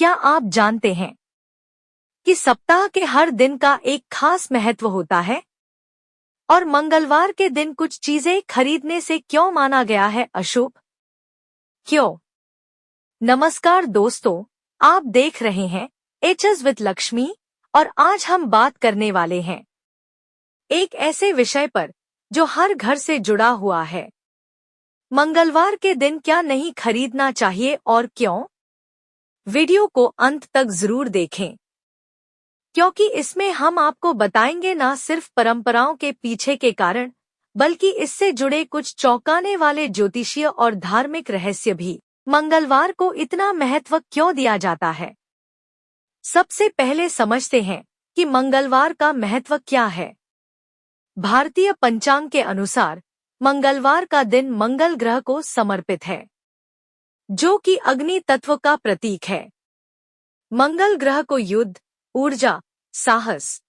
क्या आप जानते हैं कि सप्ताह के हर दिन का एक खास महत्व होता है? और मंगलवार के दिन कुछ चीजें खरीदने से क्यों माना गया है अशुभ? क्यों? नमस्कार दोस्तों, आप देख रहे हैं एचएस विद लक्ष्मी और आज हम बात करने वाले हैं एक ऐसे विषय पर जो हर घर से जुड़ा हुआ है। मंगलवार के दिन क्या नहीं खरीदना चाहिए और क्यों? वीडियो को अंत तक जरूर देखें, क्योंकि इसमें हम आपको बताएंगे न सिर्फ परंपराओं के पीछे के कारण, बल्कि इससे जुड़े कुछ चौंकाने वाले ज्योतिषीय और धार्मिक रहस्य भी। मंगलवार को इतना महत्व क्यों दिया जाता है? सबसे पहले समझते हैं कि मंगलवार का महत्व क्या है। भारतीय पंचांग के अनुसार मंगलवार का दिन मंगल ग्रह को समर्पित है, जो कि अग्नि तत्व का प्रतीक है। मंगल ग्रह को युद्ध, ऊर्जा, साहस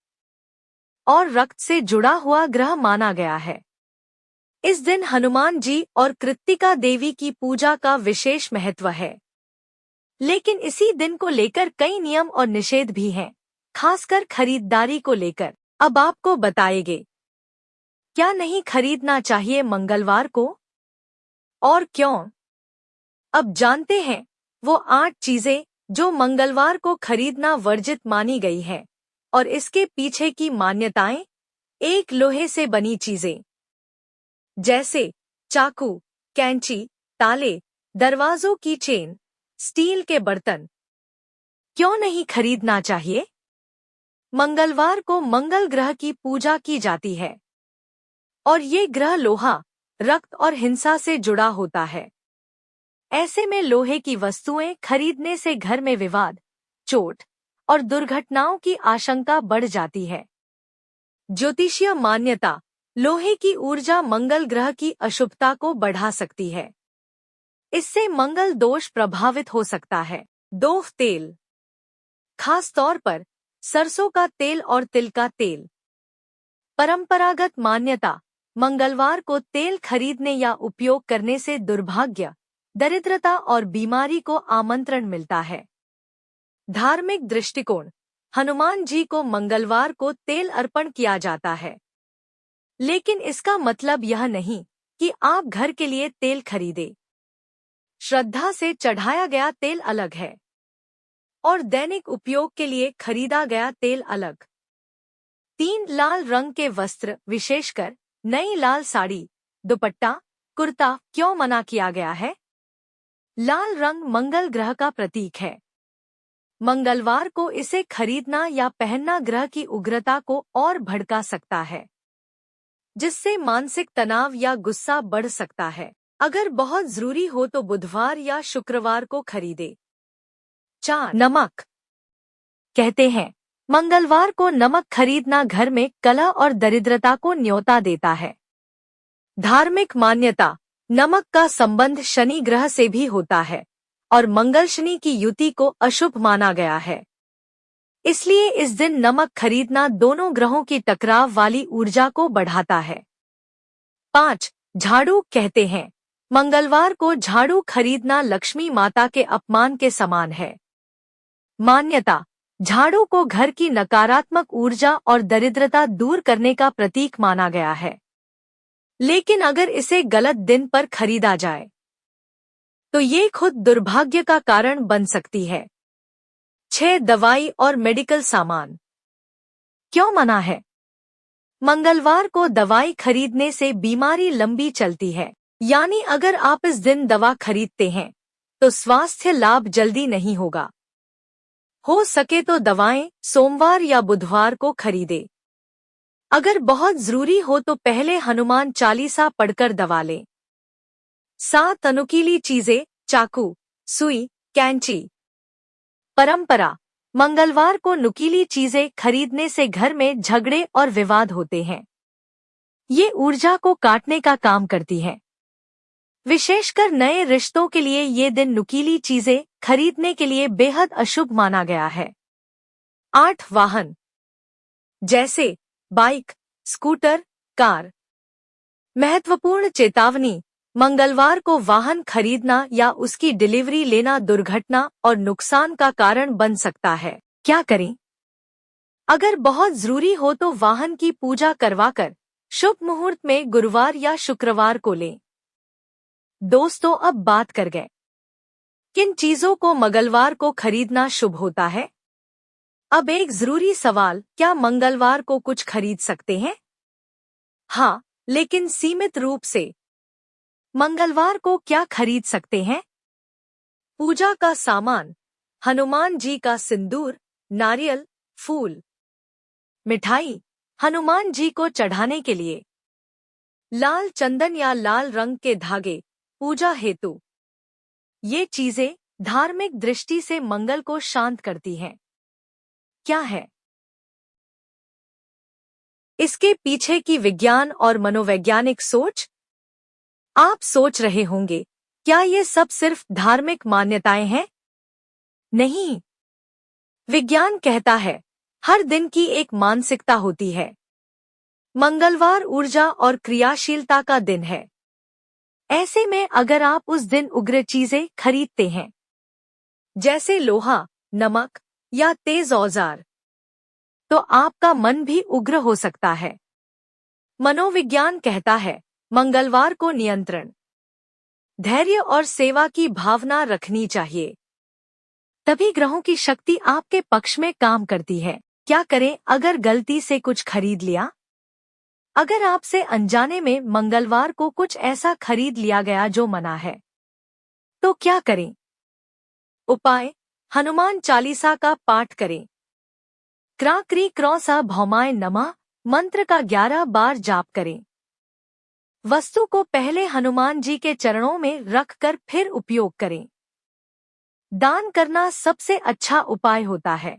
और रक्त से जुड़ा हुआ ग्रह माना गया है। इस दिन हनुमान जी और कृत्तिका देवी की पूजा का विशेष महत्व है। लेकिन इसी दिन को लेकर कई नियम और निषेध भी हैं, खासकर खरीदारी को लेकर। अब आपको बताएंगे क्या नहीं खरीदना चाहिए मंगलवार को और क्यों। अब जानते हैं वो 8 चीजें जो मंगलवार को खरीदना वर्जित मानी गई है और इसके पीछे की मान्यताएं। एक, लोहे से बनी चीजें जैसे चाकू, कैंची, ताले, दरवाजों की चेन, स्टील के बर्तन क्यों नहीं खरीदना चाहिए? मंगलवार को मंगल ग्रह की पूजा की जाती है और ये ग्रह लोहा, रक्त और हिंसा से जुड़ा होता है। ऐसे में लोहे की वस्तुएं खरीदने से घर में विवाद, चोट और दुर्घटनाओं की आशंका बढ़ जाती है। ज्योतिषीय मान्यता, लोहे की ऊर्जा मंगल ग्रह की अशुभता को बढ़ा सकती है। इससे मंगल दोष प्रभावित हो सकता है। 2, तेल, खास तौर पर सरसों का तेल और तिल का तेल। परंपरागत मान्यता, मंगलवार को तेल खरीदने या उपयोग करने से दुर्भाग्य, दरिद्रता और बीमारी को आमंत्रण मिलता है। धार्मिक दृष्टिकोण, हनुमान जी को मंगलवार को तेल अर्पण किया जाता है, लेकिन इसका मतलब यह नहीं कि आप घर के लिए तेल खरीदें। श्रद्धा से चढ़ाया गया तेल अलग है और दैनिक उपयोग के लिए खरीदा गया तेल अलग। 3, लाल रंग के वस्त्र, विशेषकर नई लाल साड़ी, दुपट्टा, कुर्ता क्यों मना किया गया है? लाल रंग मंगल ग्रह का प्रतीक है। मंगलवार को इसे खरीदना या पहनना ग्रह की उग्रता को और भड़का सकता है, जिससे मानसिक तनाव या गुस्सा बढ़ सकता है। अगर बहुत जरूरी हो तो बुधवार या शुक्रवार को खरीदे। 4, नमक। कहते हैं मंगलवार को नमक खरीदना घर में कलह और दरिद्रता को न्योता देता है। धार्मिक मान्यता, नमक का संबंध शनि ग्रह से भी होता है और मंगल शनि की युति को अशुभ माना गया है। इसलिए इस दिन नमक खरीदना दोनों ग्रहों की टकराव वाली ऊर्जा को बढ़ाता है। 5, झाड़ू। कहते हैं मंगलवार को झाड़ू खरीदना लक्ष्मी माता के अपमान के समान है। मान्यता, झाड़ू को घर की नकारात्मक ऊर्जा और दरिद्रता दूर करने का प्रतीक माना गया है। लेकिन अगर इसे गलत दिन पर खरीदा जाए तो ये खुद दुर्भाग्य का कारण बन सकती है। 6, दवाई और मेडिकल सामान क्यों मना है? मंगलवार को दवाई खरीदने से बीमारी लंबी चलती है, यानी अगर आप इस दिन दवा खरीदते हैं तो स्वास्थ्य लाभ जल्दी नहीं होगा। हो सके तो दवाएं सोमवार या बुधवार को खरीदें। अगर बहुत जरूरी हो तो पहले हनुमान चालीसा पढ़कर दवा लें। 7, नुकीली चीजें, चाकू, सुई, कैंची। परंपरा, मंगलवार को नुकीली चीजें खरीदने से घर में झगड़े और विवाद होते हैं। ये ऊर्जा को काटने का काम करती है। विशेषकर नए रिश्तों के लिए ये दिन नुकीली चीजें खरीदने के लिए बेहद अशुभ माना गया है। 8, वाहन जैसे बाइक, स्कूटर, कार। महत्वपूर्ण चेतावनी, मंगलवार को वाहन खरीदना या उसकी डिलीवरी लेना दुर्घटना और नुकसान का कारण बन सकता है। क्या करें? अगर बहुत जरूरी हो तो वाहन की पूजा करवाकर शुभ मुहूर्त में गुरुवार या शुक्रवार को लें। दोस्तों, अब बात कर गए किन चीजों को मंगलवार को खरीदना शुभ होता है। अब एक जरूरी सवाल, क्या मंगलवार को कुछ खरीद सकते हैं? हाँ, लेकिन सीमित रूप से। मंगलवार को क्या खरीद सकते हैं? पूजा का सामान, हनुमान जी का सिंदूर, नारियल, फूल, मिठाई, हनुमान जी को चढ़ाने के लिए, लाल चंदन या लाल रंग के धागे, पूजा हेतु। ये चीजें धार्मिक दृष्टि से मंगल को शांत करती हैं। क्या है इसके पीछे की विज्ञान और मनोवैज्ञानिक सोच? आप सोच रहे होंगे, क्या ये सब सिर्फ धार्मिक मान्यताएं हैं? नहीं, विज्ञान कहता है हर दिन की एक मानसिकता होती है। मंगलवार ऊर्जा और क्रियाशीलता का दिन है। ऐसे में अगर आप उस दिन उग्र चीजें खरीदते हैं, जैसे लोहा, नमक या तेज औजार, तो आपका मन भी उग्र हो सकता है। मनोविज्ञान कहता है मंगलवार को नियंत्रण, धैर्य और सेवा की भावना रखनी चाहिए। तभी ग्रहों की शक्ति आपके पक्ष में काम करती है। क्या करें अगर गलती से कुछ खरीद लिया? अगर आपसे अनजाने में मंगलवार को कुछ ऐसा खरीद लिया गया जो मना है, तो क्या करें? उपाय, हनुमान चालीसा का पाठ करें। क्रा क्री क्रौसा भौमाय नमः मंत्र का 11 बार जाप करें। वस्तु को पहले हनुमान जी के चरणों में रखकर फिर उपयोग करें। दान करना सबसे अच्छा उपाय होता है।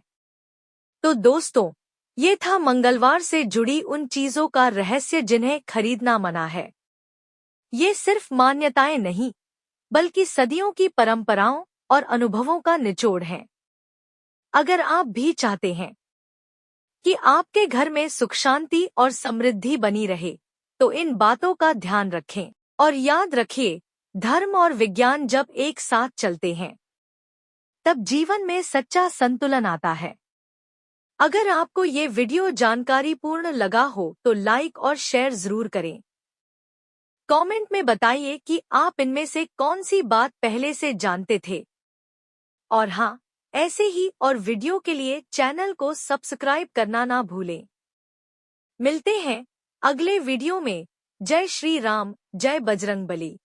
तो दोस्तों, ये था मंगलवार से जुड़ी उन चीजों का रहस्य जिन्हें खरीदना मना है। ये सिर्फ मान्यताएं नहीं, बल्कि सदियों की परंपराओं और अनुभवों का निचोड़ है। अगर आप भी चाहते हैं कि आपके घर में सुख शांति और समृद्धि बनी रहे, तो इन बातों का ध्यान रखें और याद रखिए, धर्म और विज्ञान जब एक साथ चलते हैं, तब जीवन में सच्चा संतुलन आता है। अगर आपको ये वीडियो जानकारीपूर्ण लगा हो तो लाइक और शेयर जरूर करें। कमेंट में बताइए कि आप इनमें से कौन सी बात पहले से जानते थे। और हाँ, ऐसे ही और वीडियो के लिए चैनल को सब्सक्राइब करना ना भूलें। मिलते हैं अगले वीडियो में। जय श्री राम, जय बजरंगबली।